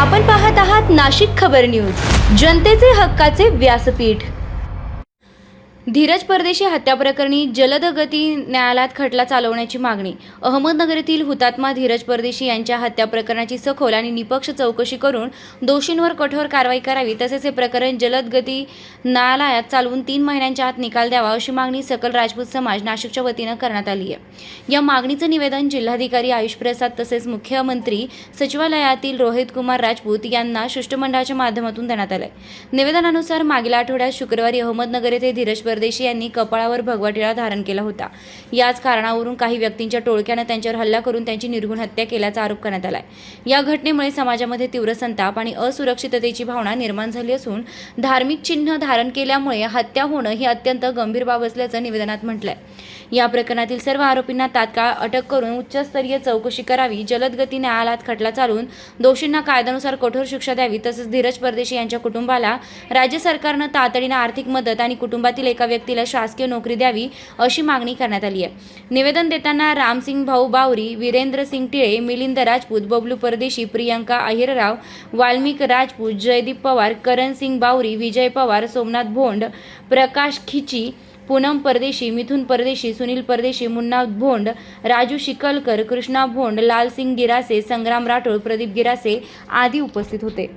आपण पाहत आहात नाशिक खबर न्यूज, जनतेचे हक्काचे व्यासपीठ। धीरज परदेशी हत्या प्रकरणी जलद गती न्यायालयात खटला चालवण्याची मागणी। अहमदनगर येथील हुतात्मा धीरज परदेशी यांच्या हत्या प्रकरणाची सखोल आणि निपक्ष चौकशी करून दोषींवर कठोर कारवाई करावी, तसेच हे प्रकरण जलद गती न्यायालयात चालवून 3 महिन्यांच्या आत निकाल द्यावा, अशी मागणी सकल राजपूत समाज नाशिकच्या वतीनं करण्यात आली आहे। या मागणीचं निवेदन जिल्हाधिकारी आयुष प्रसाद तसेच मुख्यमंत्री सचिवालयातील रोहित कुमार राजपूत यांना शिष्टमंडळाच्या माध्यमातून देण्यात आले। निवेदनानुसार मागील आठवड्यात शुक्रवारी अहमदनगर येथे धीरज परदेशी यांनी कपाळावर भगवा टिळा धारण केला होता। याच कारणावरून काही व्यक्तींच्या टोळक्याने त्यांच्यावर हल्ला करून त्यांची निर्घृण हत्या केल्याचा आरोप करण्यात आलाय। या घटनेमुळे समाजामध्ये तीव्र संताप आणि असुरक्षिततेची भावना निर्माण झाली असून धार्मिक चिन्ह धारण केल्यामुळे हत्या होणं ही अत्यंत गंभीर बाब असल्याचं निवेदनात म्हटलंय। या प्रकरणातील सर्व आरोपींना तात्काळ अटक करून उच्चस्तरीय चौकशी करावी, जलद गती न्यायालयात खटला चालवून दोषींना कायद्यानुसार कठोर शिक्षा द्यावी, तसेच धीरज परदेशी यांच्या कुटुंबाला राज्य सरकारनं तातडीने आर्थिक मदत आणि कुटुंबातील एका व्यक्तीला शासकीय नोकरी द्यावी, अशी मागणी करण्यात आली आहे। निवेदन देताना रामसिंग भाऊ बावरी, वीरेंद्र सिंग टिळे, मिलिंद राजपूत, बबलू परदेशी, प्रियंका अहिरराव, वाल्मिक राजपूत, जयदीप पवार, करण सिंग बावरी, विजय पवार, सोमनाथ भोंड, प्रकाश खिची, पूनम परदेशी, मिथुन परदेशी, सुनील परदेशी, मुन्ना भोंड, राजू शिकलकर, कृष्णा भोंड, लालसिंग गिरासे, संग्राम राठोड, प्रदीप गिरासे आदी उपस्थित होते।